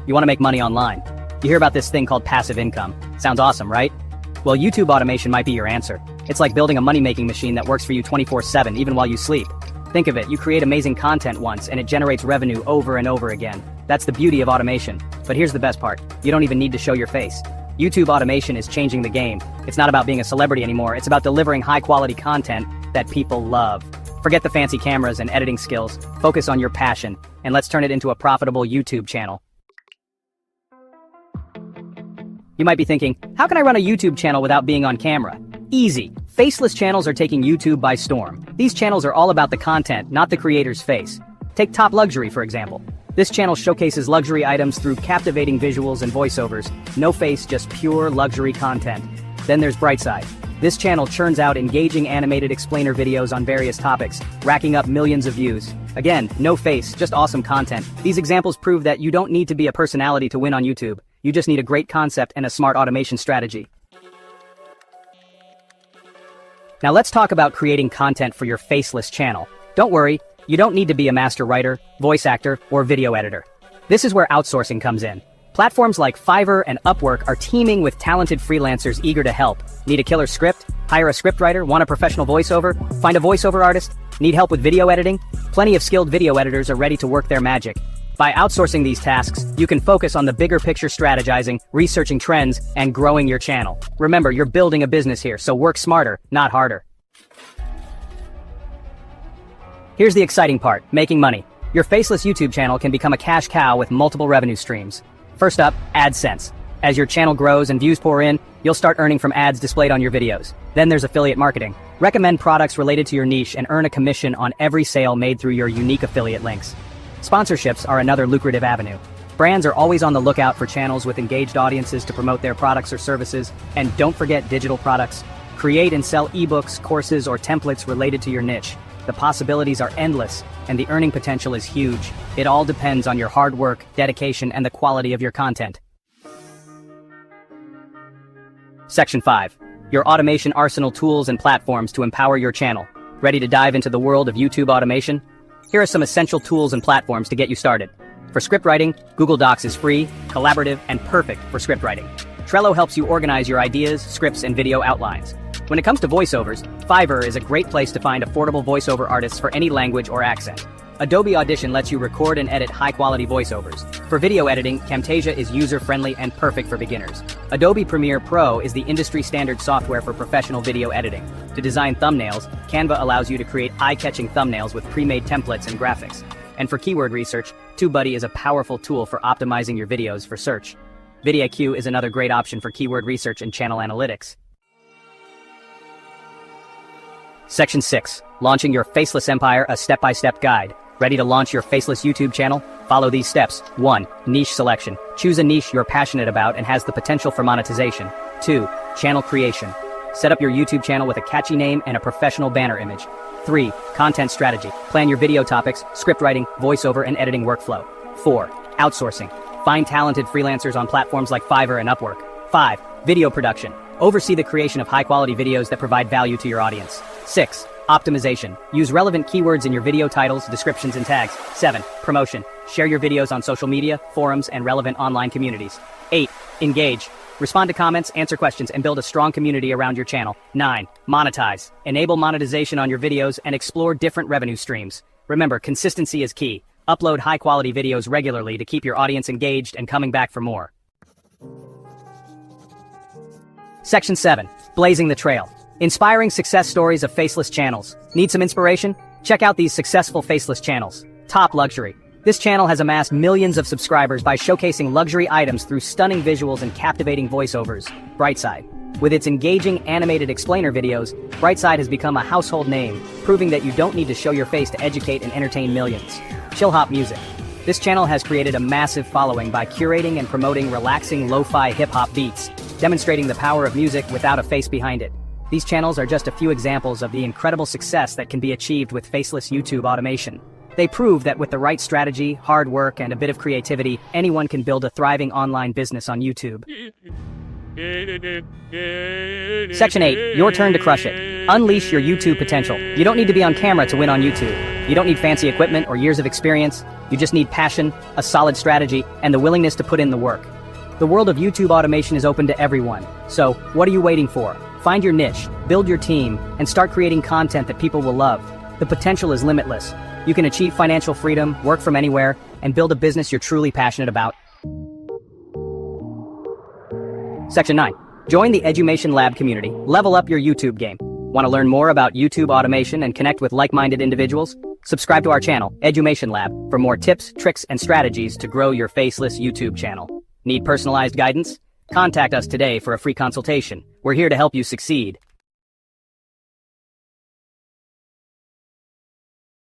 You want to make money online. You hear about this thing called passive income. Sounds awesome, right? Well, YouTube automation might be your answer. It's like building a money-making machine that works for you 24/7, even while you sleep. Think of it, you create amazing content once and it generates revenue over and over again. That's the beauty of automation. But here's the best part. You don't even need to show your face. YouTube automation is changing the game. It's not about being a celebrity anymore. It's about delivering high-quality content that people love. Forget the fancy cameras and editing skills. Focus on your passion, and let's turn it into a profitable YouTube channel. You might be thinking, how can I run a YouTube channel without being on camera? Easy. Faceless channels are taking YouTube by storm. These channels are all about the content, not the creator's face. Take Top Luxury, for example. This channel showcases luxury items through captivating visuals and voiceovers. No face, just pure luxury content. Then there's Brightside. This channel churns out engaging animated explainer videos on various topics, racking up millions of views. Again, no face, just awesome content. These examples prove that you don't need to be a personality to win on YouTube. You just need a great concept and a smart automation strategy. Now let's talk about creating content for your faceless channel. Don't worry, you don't need to be a master writer, voice actor, or video editor. This is where outsourcing comes in. Platforms like Fiverr and Upwork are teaming with talented freelancers eager to help. Need a killer script? Hire a scriptwriter? Want a professional voiceover? Find a voiceover artist? Need help with video editing? Plenty of skilled video editors are ready to work their magic. By outsourcing these tasks, you can focus on the bigger picture strategizing, researching trends, and growing your channel. Remember, you're building a business here, so work smarter, not harder. Here's the exciting part, making money. Your faceless YouTube channel can become a cash cow with multiple revenue streams. First up, AdSense. As your channel grows and views pour in, you'll start earning from ads displayed on your videos. Then there's affiliate marketing. Recommend products related to your niche and earn a commission on every sale made through your unique affiliate links. Sponsorships are another lucrative avenue. Brands are always on the lookout for channels with engaged audiences to promote their products or services. And don't forget digital products. Create and sell ebooks, courses, or templates related to your niche. The possibilities are endless, and the earning potential is huge. It all depends on your hard work, dedication, and the quality of your content. Section 5. Your automation arsenal tools and platforms to empower your channel. Ready to dive into the world of YouTube automation? Here are some essential tools and platforms to get you started. For script writing, Google Docs is free, collaborative, and perfect for script writing. Trello helps you organize your ideas, scripts, and video outlines. When it comes to voiceovers, Fiverr is a great place to find affordable voiceover artists for any language or accent. Adobe Audition lets you record and edit high-quality voiceovers. For video editing, Camtasia is user-friendly and perfect for beginners. Adobe Premiere Pro is the industry-standard software for professional video editing. To design thumbnails, Canva allows you to create eye-catching thumbnails with pre-made templates and graphics. And for keyword research, TubeBuddy is a powerful tool for optimizing your videos for search. VidIQ is another great option for keyword research and channel analytics. Section 6. Launching your faceless empire, a step-by-step guide. Ready to launch your faceless YouTube channel? Follow these steps. 1. Niche selection. Choose a niche you're passionate about and has the potential for monetization. 2. Channel creation. Set up your YouTube channel with a catchy name and a professional banner image. 3. Content strategy. Plan your video topics, script writing, voiceover, and editing workflow. 4. Outsourcing. Find talented freelancers on platforms like Fiverr and Upwork. 5. Video production. Oversee the creation of high-quality videos that provide value to your audience. 6. Optimization. Use relevant keywords in your video titles, descriptions, and tags. 7. Promotion. Share your videos on social media, forums, and relevant online communities. 8. Engage. Respond to comments, answer questions, and build a strong community around your channel. 9. Monetize. Enable monetization on your videos and explore different revenue streams. Remember, consistency is key. Upload high-quality videos regularly to keep your audience engaged and coming back for more. Section 7. Blazing the trail. Inspiring success stories of faceless channels. Need some inspiration? Check out these successful faceless channels. Top Luxury. This channel has amassed millions of subscribers by showcasing luxury items through stunning visuals and captivating voiceovers. Brightside. With its engaging animated explainer videos, Brightside has become a household name, proving that you don't need to show your face to educate and entertain millions. Chill Hop Music. This channel has created a massive following by curating and promoting relaxing lo-fi hip-hop beats, demonstrating the power of music without a face behind it. These channels are just a few examples of the incredible success that can be achieved with faceless YouTube automation. They prove that with the right strategy, hard work, and a bit of creativity, anyone can build a thriving online business on YouTube. Section 8, your turn to crush it. Unleash your YouTube potential. You don't need to be on camera to win on YouTube. You don't need fancy equipment or years of experience. You just need passion, a solid strategy, and the willingness to put in the work. The world of YouTube automation is open to everyone. So, what are you waiting for? Find your niche, build your team, and start creating content that people will love. The potential is limitless. You can achieve financial freedom, work from anywhere, and build a business you're truly passionate about. Section 9. Join the Edumation Lab community. Level up your YouTube game. Want to learn more about YouTube automation and connect with like-minded individuals? Subscribe to our channel, Edumation Lab, for more tips, tricks, and strategies to grow your Faceless YouTube channel. Need personalized guidance? Contact us today for a free consultation. We're here to help you succeed.